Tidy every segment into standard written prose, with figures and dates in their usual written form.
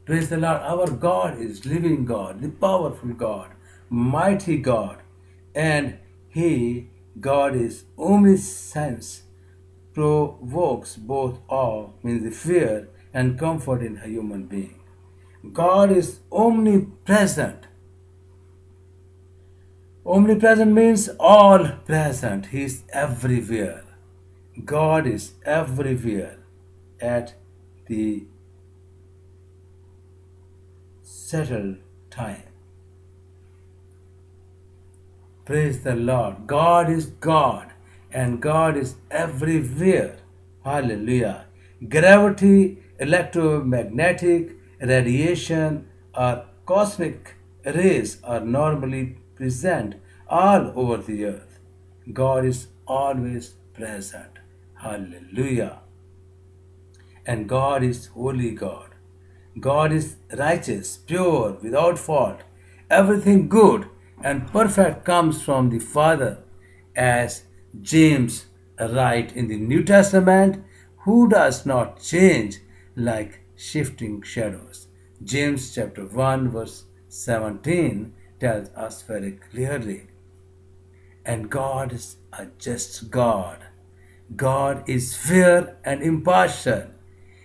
Praise the Lord. Our God is living God, the powerful God, mighty God. And He, God is omniscience, provokes both awe, means the fear, and comfort in a human being. God is omnipresent. Omnipresent means all present. He is everywhere. God is everywhere at the settled time. Praise the Lord. God is God and God is everywhere. Hallelujah. Gravity, electromagnetic radiation, or cosmic rays are normally present all over the earth. God is always present. Hallelujah. And God is holy God. God is righteous, pure, without fault. Everything good and perfect comes from the Father, as James writes in the New Testament, who does not change like shifting shadows. James chapter 1 verse 17 tells us very clearly. And God is a just God. God is fair and impartial.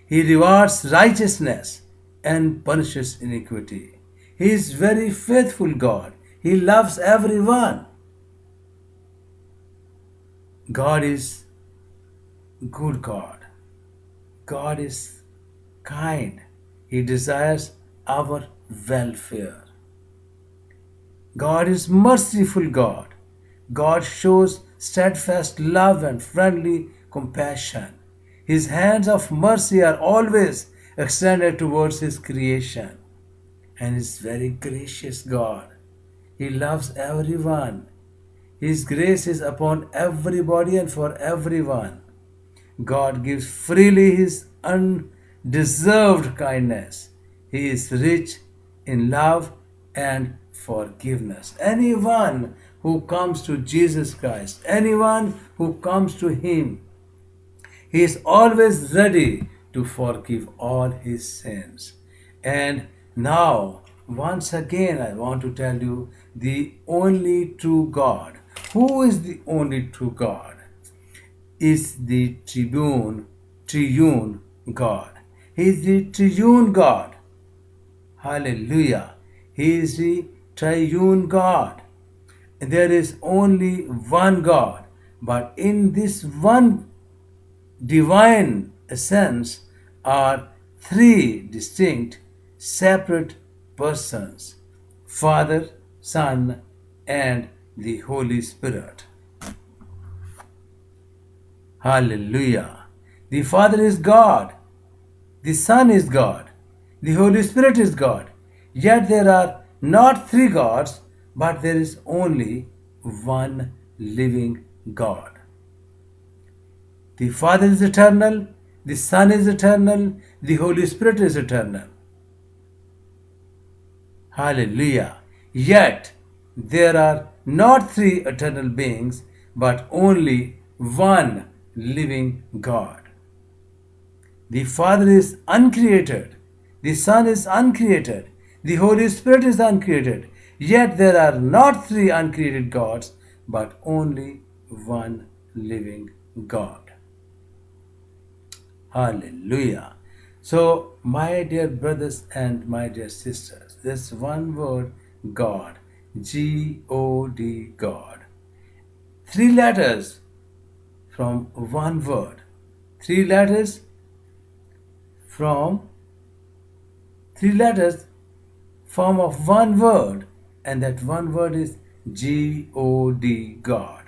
He rewards righteousness and punishes iniquity. He is very faithful God. He loves everyone. God is good God. God is kind. He desires our welfare. God is merciful God. God shows steadfast love and friendly compassion. His hands of mercy are always extended towards His creation, and is very gracious God. He loves everyone. His grace is upon everybody and for everyone. God gives freely His undeserved kindness. He is rich in love and forgiveness. Anyone who comes to Jesus Christ, anyone who comes to Him, He is always ready to forgive all his sins. And now, once again, I want to tell you the only true God. Who is the only true God? Is the triune God. He is the triune God. Hallelujah. He is the triune God. There is only one God, but in this one divine essence are three distinct, separate persons: Father, Son, and the Holy Spirit. Hallelujah. The Father is God, the Son is God, the Holy Spirit is God. Yet there are not three gods, but there is only one living God. The Father is eternal, the Son is eternal, the Holy Spirit is eternal. Hallelujah. Yet there are not three eternal beings, but only one living God. The Father is uncreated, the Son is uncreated, the Holy Spirit is uncreated. Yet there are not three uncreated gods, but only one living God. Hallelujah. So, my dear brothers and my dear sisters, this one word, God, G-O-D, God. Three letters from one word. Three letters from three letters form of one word, and that one word is G-O-D, God.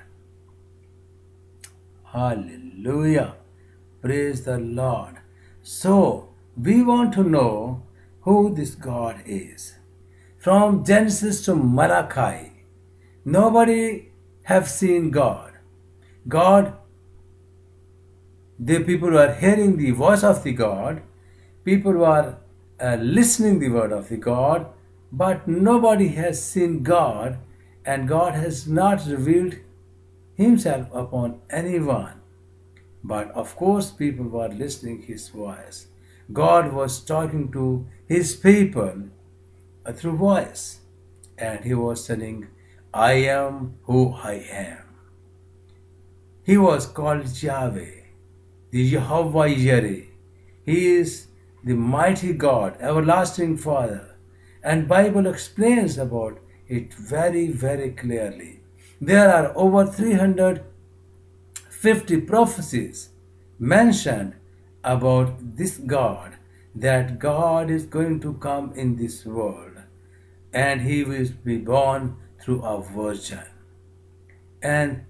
Hallelujah. Praise the Lord. So, we want to know who this God is. From Genesis to Malachi, nobody have seen God. God, the people who are hearing the voice of the God, people who are listening the word of the God, but nobody has seen God, and God has not revealed Himself upon anyone. But of course, people were listening His voice. God was talking to his people through voice. And he was telling, I am who I am. He was called Yahweh, the Jehovah Jireh. He is the mighty God, everlasting Father. And Bible explains about it very, very clearly. There are over 350 prophecies mentioned about this God, that God is going to come in this world and he will be born through a virgin. And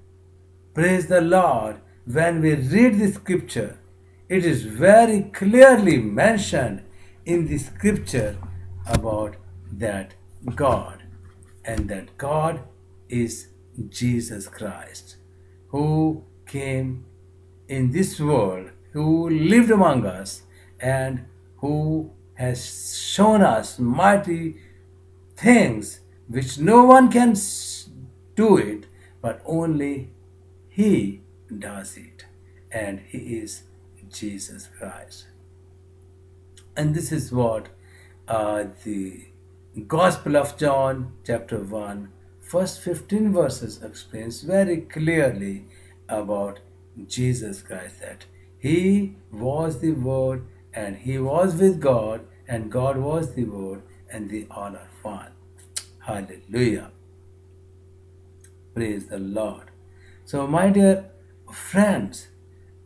praise the Lord, when we read the scripture, it is very clearly mentioned in the scripture about that God, and that God is Jesus Christ, who came in this world, who lived among us, and who has shown us mighty things which no one can do it, but only He does it, and He is Jesus Christ. And this is what the Gospel of John, chapter 1, first 15 verses explains very clearly about Jesus Christ, that He was the Word, and He was with God, and God was the Word, and they all are one. Hallelujah. Praise the Lord. So, my dear friends,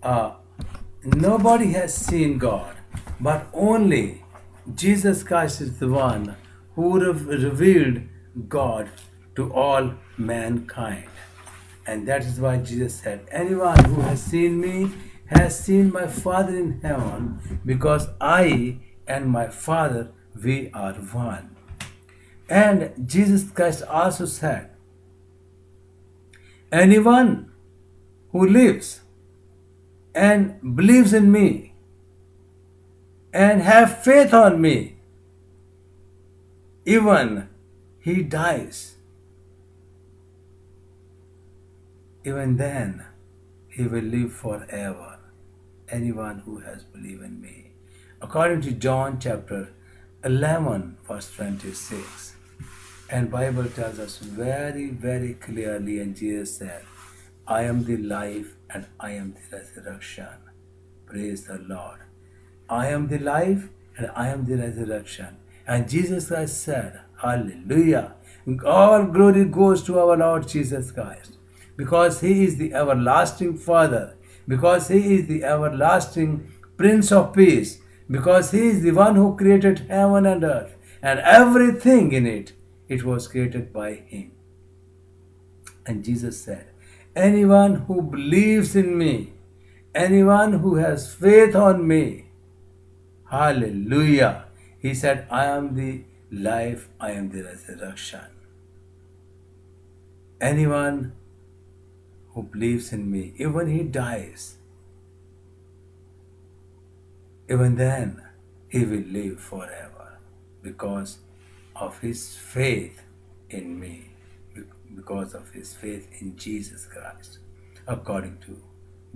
uh, nobody has seen God, but only Jesus Christ is the one who revealed God to all mankind. And that is why Jesus said, anyone who has seen me has seen my Father in heaven, because I and my Father, we are one. And Jesus Christ also said, anyone who lives and believes in me and have faith on me, even he dies, even then he will live forever. Anyone who has believed in me. According to John chapter 11 verse 26. And Bible tells us very, very clearly, and Jesus said, I am the life and I am the resurrection. Praise the Lord. I am the life and I am the resurrection. And Jesus Christ said, hallelujah. All glory goes to our Lord Jesus Christ, because He is the everlasting Father, because He is the everlasting Prince of Peace, because He is the one who created heaven and earth and everything in it. It was created by Him. And Jesus said, anyone who believes in me, anyone who has faith on me, hallelujah. He said, I am the life, I am the resurrection. Anyone who believes in me, even he dies, even then he will live forever, because of his faith in me, because of his faith in Jesus Christ. According to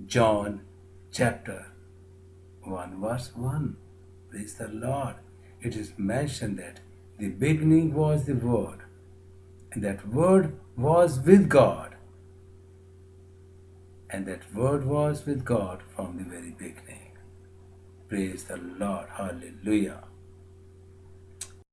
John chapter 1 verse 1. Praise the Lord. It is mentioned that the beginning was the Word, and that Word was with God, and that Word was with God from the very beginning. Praise the Lord. Hallelujah.